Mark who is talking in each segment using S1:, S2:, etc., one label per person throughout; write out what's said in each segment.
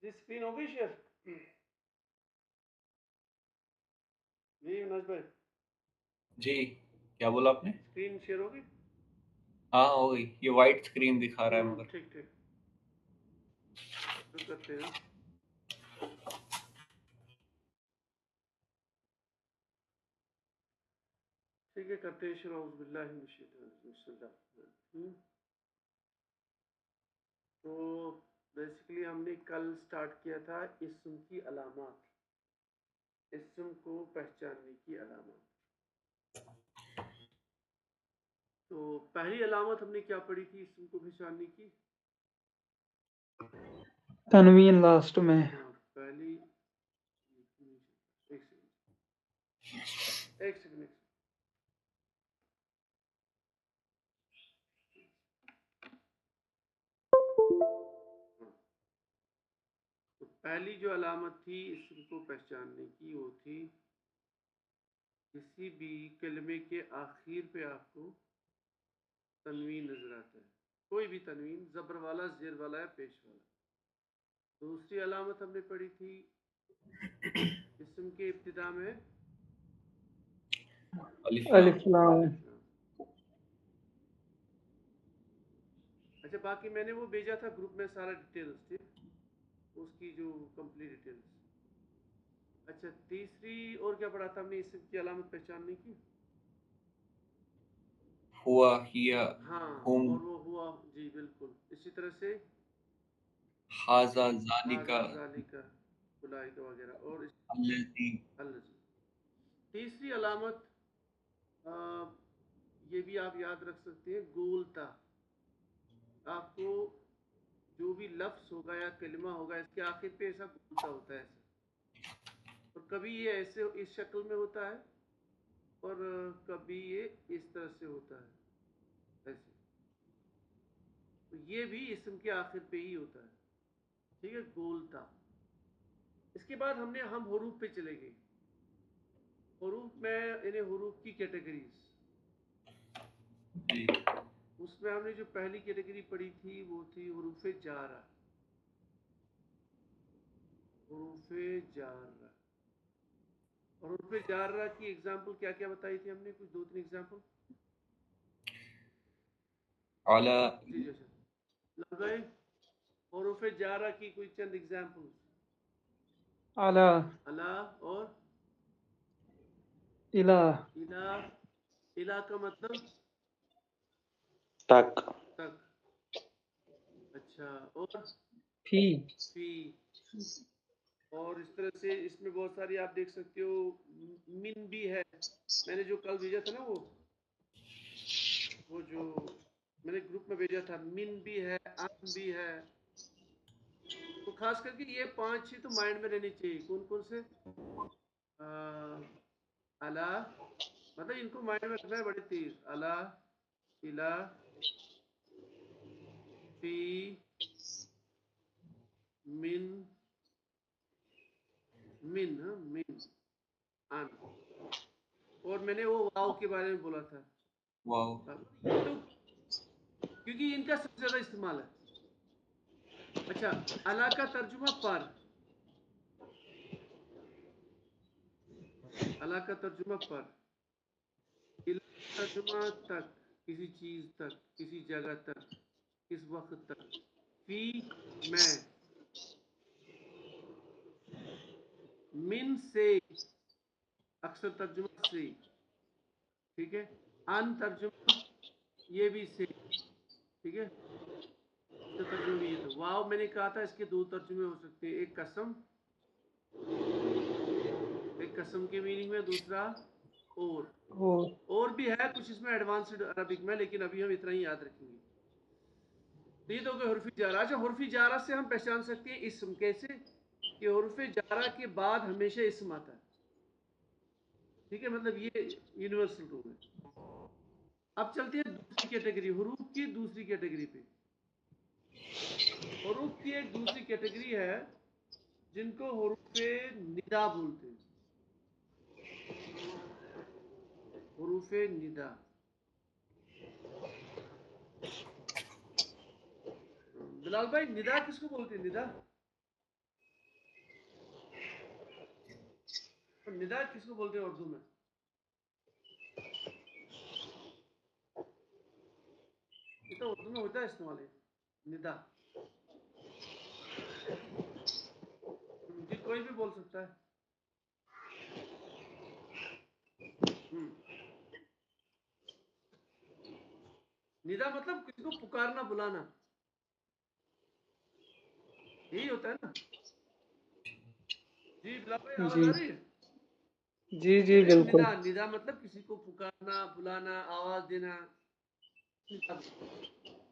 S1: جی screen ہو گئی share? جی مناج بھائی
S2: جی کیا بولا آپ نے؟
S1: اسکرین شیئر ہو گئی؟
S2: ہاں ہو گئی. یہ وائٹ اسکرین دکھا رہا ہے مگر.
S1: ٹھیک ٹھیک شروع کرتے ہیں. ٹھیک ہے کرتے ہیں شروع. اعوذ باللہ من الشیطان الرجیم. بسم اللہ الرحمن الرحیم. تو بیسیکلی ہم نے کل سٹارٹ کیا تھا اسم کی علامات، اسم کو پہچاننے کی علامات. تو پہلی علامت ہم نے کیا پڑھی تھی اسم کو پہچاننے کی؟
S3: تنوین لاسٹ میں.
S1: ہاں پہلی ایک سیکنڈ. تو پہلی جو علامت تھی اسم کو پہچاننے کی وہ تھی کسی بھی کلمے کے آخر پہ آپ کو تنوین نظر آتا ہے، کوئی بھی تنوین، زبر والا، زیر والا یا پیش والا. دوسری علامت ہم نے پڑھی تھی اسم کے ابتدا میں
S2: الف
S3: الف
S2: لام.
S3: لام.
S1: اچھا باقی میں نے وہ بھیجا تھا گروپ میں سارا ڈیٹیلز تھی اس کی جو کمپلیٹ ڈیٹیلز. اچھا تیسری اور کیا پڑھا تھا ہم نے اسم کی علامت پہچاننے کی؟
S2: ہوا ہیا
S1: ہاں
S2: ہم
S1: اور وہ ہوا، جی بالکل. اسی طرح سے
S2: ھذا ذالک
S1: ھذا ذالک اولئک وغیرہ. اور
S2: الذی.
S1: الذی. تیسری علامت یہ بھی آپ یاد رکھ سکتے ہیں، گولتا. آپ کو جو بھی لفظ ہوگا یا کلمہ ہوگا اس کے آخر پہ ایسا گولتا ہوتا ہے ایسا، اور کبھی یہ ایسے اس شکل میں ہوتا ہے اور کبھی یہ اس طرح سے ہوتا ہے ایسے. تو یہ بھی اسم کے آخر پہ ہی ہوتا ہے. ٹھیک ہے، گولتا. اس کے بعد ہم حروف پہ چلے گئے. حروف میں انہیں حروف کی کیٹیگریز،
S2: جی
S1: اس میں ہم نے جو پہلی کیٹیگری پڑھی تھی وہ تھی حروف جارہ. حروف جارہ. اور حروف جارہ کی اگزامپل کیا کیا بتائی تھی ہم نے؟ کچھ دو تین اگزامپل.
S2: علی.
S1: جی جی لگ گئے. حروف جارہ کی کوئی چند اگزامپل.
S3: اعلی.
S1: اللہ اور
S3: الہ.
S1: الہ. الہ کا مطلب
S4: تک.
S1: تک. اچھا اور
S3: فی.
S1: فی. اور اس طرح سے اس میں بہت ساری آپ دیکھ سکتے ہو. من بھی ہے، میں نے جو کل بھیجا تھا نا وہ جو میں نے گروپ میں بھیجا تھا، من بھی ہے، ان بھی ہے. تو خاص کر کے یہ 5-6 تو مائنڈ میں رہنی چاہیے. کون کون سے؟ اللہ، مطلب ان کو مائنڈ میں رکھنا ہے بڑی تیز. اللہ، الہ، فی، من، من، ان. اور میں نے وہ واو کے بارے میں بولا تھا.
S2: واو.
S1: یہ تو کیونکہ ان کا سب سے زیادہ استعمال ہے. اچھا اللہ کا ترجمہ پر، اللہ کا ترجمہ پر، الہ کا ترجمہ تک، کسی چیز تک، کسی جگہ تک، کس وقت تک. فی میں، من سے، اکثر ترجمہ سے. ٹھیک ہے، ان ترجمہ یہ بھی سے. ٹھیک ہے، اس کا ترجمہ بھی یہ تھا. واو میں نے کہا تھا اس کے دو ترجمے ہو سکتے ہیں، ایک قسم، ایک قسم کے میننگ میں، دوسرا اور بھی ہے کچھ اس میں ایڈوانسڈ عربک میں، لیکن ابھی ہم اتنا ہی یاد رکھیں گے. تو یہ تو کہ حرف جارہ. اچھا حرف جارہ سے ہم پہچان سکتے ہیں اسم. کیسے؟ کہ حرف جارہ کے بعد ہمیشہ اسم آتا ہے. ٹھیک ہے، مطلب یہ یونیورسل رول ہے. اب چلتے ہیں دوسری کیٹیگری، حروف کی دوسری کیٹیگری پہ. حروف کی ایک دوسری کیٹیگری ہے جن کو حروف ندا بولتے ہیں. حروف ندا. بلال بھائی ندا کس کو بولتے ہیں؟ ندا निदा किसको बोलते हैं उर्दू में? ये तो उर्दू में होता है इस्तेमाल है निदा। जी कोई भी बोल सकता है। निदा मतलब किसी को पुकारना बुलाना, यही होता है ना। जी बिलाल भाई आवाज
S3: जी
S1: आ रही है?
S3: जी जी बिल्कुल।
S1: निदा, निदा मतलब किसी को पुकारना बुलाना आवाज देना।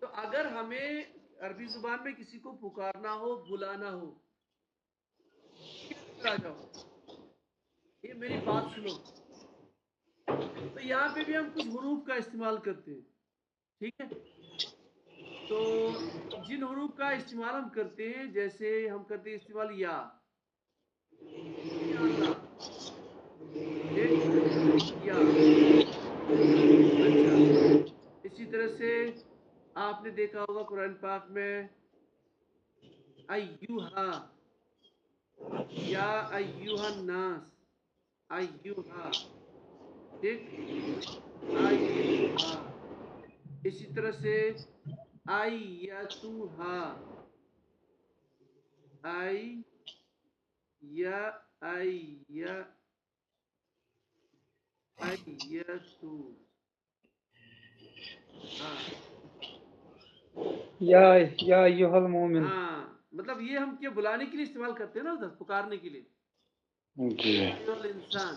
S1: तो अगर हमें अरबी जुबान में किसी को पुकारना हो बुलाना हो, आ जाओ, ये मेरी बात सुनो, तो यहाँ पे भी हम कुछ हुरूफ का इस्तेमाल करते हैं, ठीक है। तो जिन हुरूफ का इस्तेमाल हम करते हैं, जैसे हम करते हैं इस्तेमाल या अल्लाह, या अच्छा। इसी तरह से आपने देखा होगा कुरान पाक में अय्युहा या अय्युहन नास, अय्युहा, ठीक, अय्युहा। इसी तरह से अय्यतुहा, अय्यतु, हाँ
S3: या अय्युहल मोमिन।
S1: हाँ, मतलब ये हम क्या बुलाने के लिए इस्तेमाल करते हैं ना, उधर पुकारने के लिए,
S4: जी
S1: अय्युहल इंसान।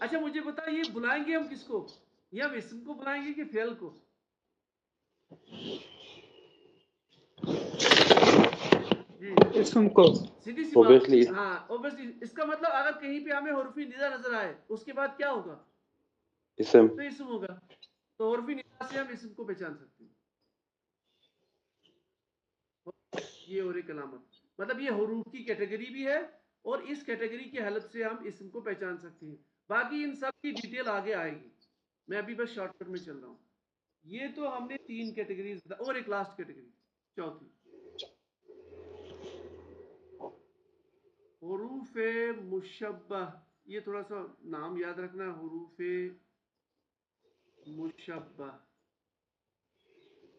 S1: अच्छा मुझे बता, ये बुलाएंगे हम किसको? ये हम इसम को बुलाएंगे कि फेल को? जी
S3: इसम को।
S1: सीधी सी
S4: Obviously.
S1: बात। हाँ ऑब्वियसली, इसका मतलब अगर कहीं पे हमें हुर्फी निदा नजर आए, उसके बाद क्या होगा?
S4: इसम
S1: तो इसम होगा। तो हुर्फी निदा से हम इसम को पहचान सकते हैं। ये और एक अलामत, मतलब ये हुरूफ की कैटेगरी भी है, और इस कैटेगरी की हेल्प से हम इसम को पहचान सकते हैं। बाकी इन सब की डिटेल आगे आएगी, मैं अभी बस शॉर्टकट में चल रहा हूँ। ये तो हमने 3 कैटेगरीज, और एक लास्ट कैटेगरी, चौथी, हुरूफ मुशब्बह। ये थोड़ा सा नाम याद रखना, हुरूफ मुशब्बह,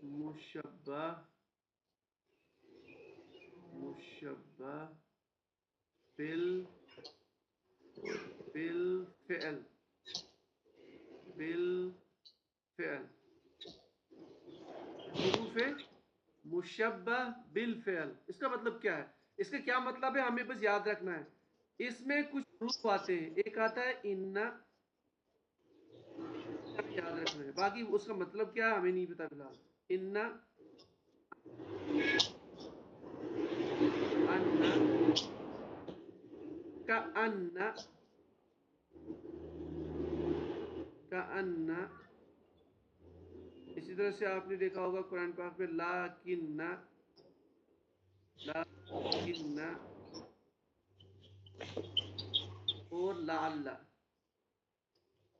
S1: मुशब्बह, मुशब्बह बिल बिल फ़िल, बिल फ़िल, हुरूफ मुशब्बह बिल फ़िल। इसका मतलब क्या है? इसका क्या मतलब है, हमें बस याद रखना है। इसमें कुछ हुरूफ आते हैं, एक आता है इन्ना, याद रखना है, बाकी उसका मतलब क्या है हमें नहीं पता फिलहाल। इन्ना, अन्ना, का अन्ना, का अन्ना। इसी तरह से आपने देखा होगा कुरान पाक में लाकिन्ना, लाकिन्ना और लाअल्ला।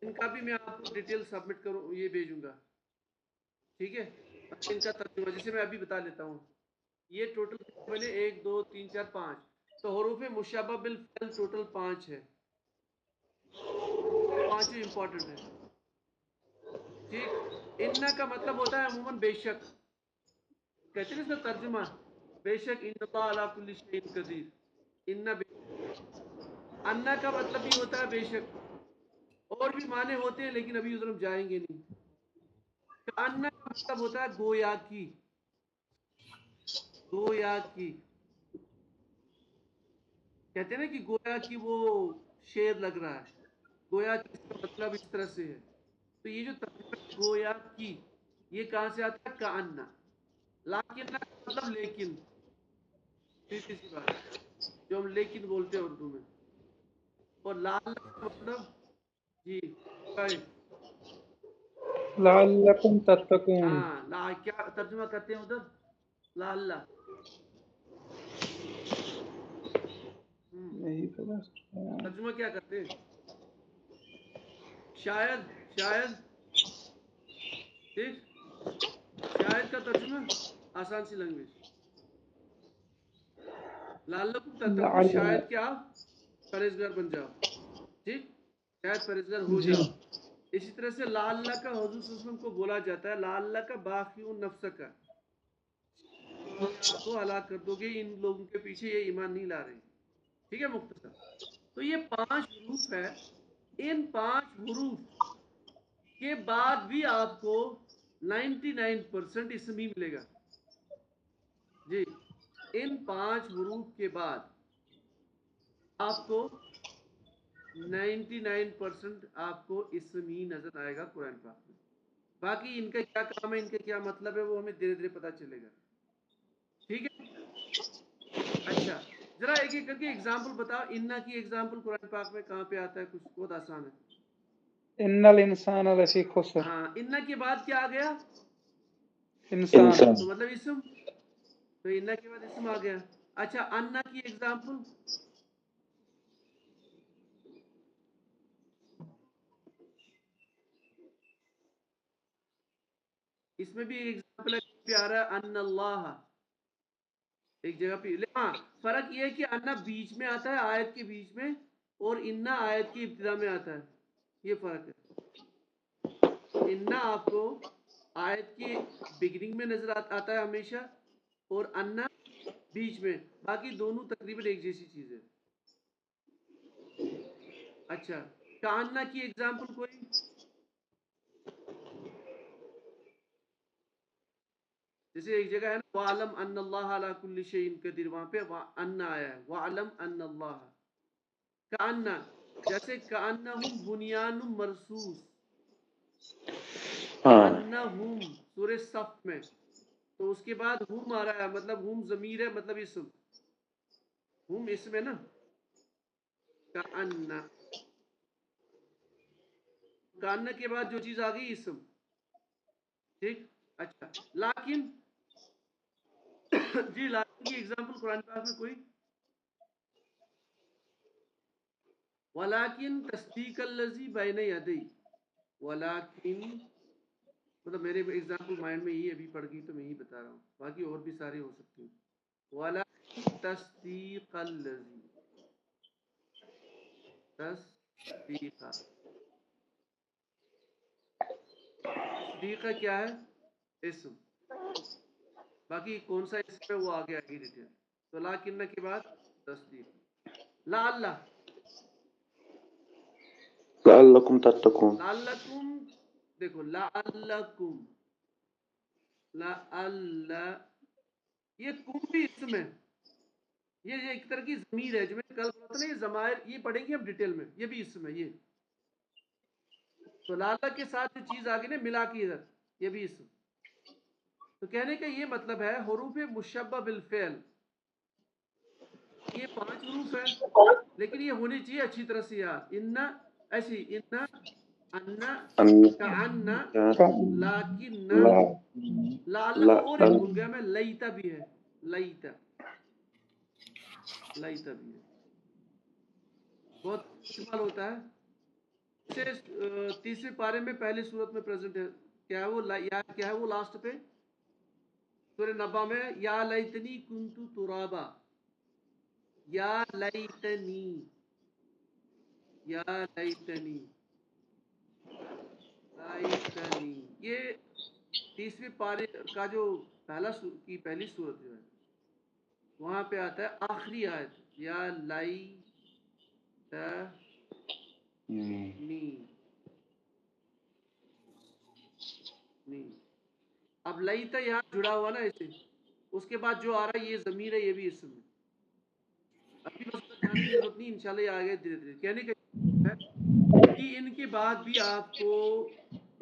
S1: इनका भी मैं आपको डिटेल सबमिट करूँ, ये भेजूंगा, ठीक है। इनका तर्जुमा जैसे मैं अभी बता लेता हूँ। ये टोटल बने 1 2 3 4 5, तो हुरूफ मुशब्बह बिल फ़िल टोटल 5 है, 5 इंपॉर्टेंट है, ठीक। इन्ना का मतलब होता है अमूमन बेशक, कहते हैं इसका तर्जुमा बेशक, इन्नल्लाह अला कुल्ली शैइन कदीर, इन्ना। अन्ना का मतलब भी होता है बेशक, और भी माने होते हैं लेकिन अभी उधर हम जाएंगे नहीं। तो अन्ना का मतलब होता है गोया की, गोया की, कहते हैं ना कि गोया की वो शेर लग रहा है, गोया की इसका मतलब इस तरह से है। तो ये जो तर्जुमा गोया की, ये कहाँ से आता है? का अन्ना। लाकिन का मतलब लेकिन, सीधी सी बात, जो हम लेकिन बोलते हैं उर्दू में। और लाल का मतलब, जी राइट,
S3: लअल्लकुम तत्तकून।
S1: हाँ ला क्या तर्जुमा करते हैं उधर? लाल्ला।
S3: यही पता।
S1: तर्जुमा क्या करते हैं? शायद, शायद, ठीक, शायद का तर्जुमा आसान सी लैंग्वेज, लाल्लकुम तत्तकून,
S3: लअल्ल
S1: शायद क्या आप परहेजगार बन जाओ। ठीक, शायद परहेजगार हो
S3: जी
S1: जाओ। इसी तरह से ला अल्लाह का हुजूर सल्लल्लाहु अलैहि वसल्लम को बोला जाता है, ला अल्लाह का बाखिउन नफ्सका, तो हलाक कर दोगे इन लोगों के पीछे ये ईमान नहीं ला रहे। ठीक है मुख्तसर। तो ये 5 हरूफ है। इन 5 हरूफ के बाद भी आपको 99% इसम ही मिलेगा जी। इन 5 हरूफ के बाद आपको 99% आपको इसम ही नजर आएगा कुरान पाक में। बाकी इनका क्या काम है, इनके क्या मतलब है, वो हमें धीरे धीरे पता चलेगा। ठीक है। अच्छा, जरा एक एक करके एग्जाम्पल बताओ। इन्ना की एग्जाम्पल कुरान पाक में कहाँ पे आता है? कुछ बहुत आसान है।
S3: इन्नल इंसान लफी खुस्र,
S1: हाँ, इन्ना के बाद क्या आ गया?
S3: इंसान
S4: इंसान
S1: तो मतलब इसम, तो इन्ना के बाद इसम आ गया। अच्छा, अन्ना की एग्जाम्पल? इसमें भी एक एग्जाम्पल है प्यारा, अन्नल्लाह, एक जगह पे। हाँ, फर्क ये है कि अन्ना बीच में आता है, आयत के बीच में, और इन्ना आयत की इब्तिदा में आता है। ये फर्क है। इन्ना आपको आयत की बिगिनिंग में नजर आता है हमेशा, और अन्ना बीच में। बाकी दोनों तकरीबन एक जैसी चीज है। अच्छा, कान्ना की एग्जाम्पल कोई? जैसे एक जगह है ना, वालम अन्नल्लाह अला कुल्ली शैइन कदीर, वहां पे अन्ना आया है, वालम अन्नल्लाह। कान्ना, जैसे कान्नहुम बुनियानुम मरसूस,
S4: हाँ
S1: अन्नहुम सूरह सफ में, तो उसके बाद हुम आ रहा है, मतलब हुम जमीर है, मतलब इसम। हुम इसम है ना, कान्ना। कान्ना के बाद जो चीज आ गई इसम। ठीक। अच्छा, लाकिन जी, लाकिन की एग्जांपल कुरान पाक में कोई? वलाकिन तस्दीकल लजी बैन यदै, वलाकिन मतलब मेरे एग्जांपल माइंड में ये अभी पड़ गई तो मैं ही बता रहा हूँ, बाकी और भी सारी हो सकती हैं। वलाकिन तस्दीकल लजी, तस्दीका, तस्दीका क्या है? इसम। बाकी कौन सा इसम है वो आगे आगे डिटेल। तो लाकिन के बाद तस्दीक। ला अल्लाह,
S4: लअल्लकुम तत्तकून,
S1: लाल्लकुम, देखो लाल्लकुम, लाअल्ला, ये कुम भी इसम है। ये एक तरह की जमीर है, जो मैंने कल बोला था ना, ये जमायर, ये पढ़ेंगे हम डिटेल में, ये भी इसम है ये। तो लाला के साथ जो चीज आगे ना मिला के इधर, ये भी इसम। तो कहने का ये मतलब है हुरूफ मुशब्बह बिल फ़िल, ये 5 हुरूफ है, लेकिन ये होनी चाहिए अच्छी तरह से याद। इन्ना ऐसी, इन्ना, अन्ना,
S4: अन्ना
S1: कान्ना,
S3: का
S1: लाकिन्ना,
S4: ला
S1: लाल
S4: ला
S1: और एक भूल गया मैं, लईता भी है, लईता, लईता भी है, बहुत इस्तेमाल होता है। इसे 30वें पारे में पहली सूरत में प्रेजेंट है। क्या है वो या क्या है वो लास्ट पे सूरह नबा में? या लैतनी कुंतु तुराबा, या लैतनी, या लैतनी, लैतनी। ये 30वें पारे का जो पहली सूरत जो है, वहां पे आता है आखिरी आयत, या लैतनी, नी। अब लईता यहाँ जुड़ा हुआ ना ऐसे, उसके बाद जो आ रहा है ये जमीर है, ये भी इसम है। अभी बस जाने की जरूरत नहीं, इंशाल्लाह ये आगे धीरे धीरे। कहने का है कि इनके बाद भी आपको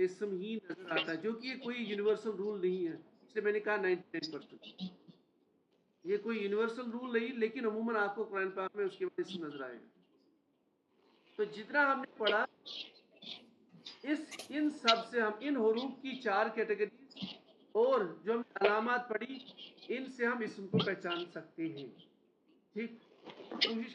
S1: इसम ही नजर आता है, जो कि ये कोई यूनिवर्सल रूल नहीं है। इसलिए मैंने कहा 99%, ये कोई यूनिवर्सल रूल नहीं, लेकिन अमूमन आपको कुरान पाक में उसके बाद इसम नजर आएगा। तो जितना हमने पढ़ा, इन सब से हम इन हुरूफ की 4 कैटेगरीज और जो हमने अलामात पढ़ी, इनसे हम इसम को पहचान सकते हैं। ठीक, कोशिश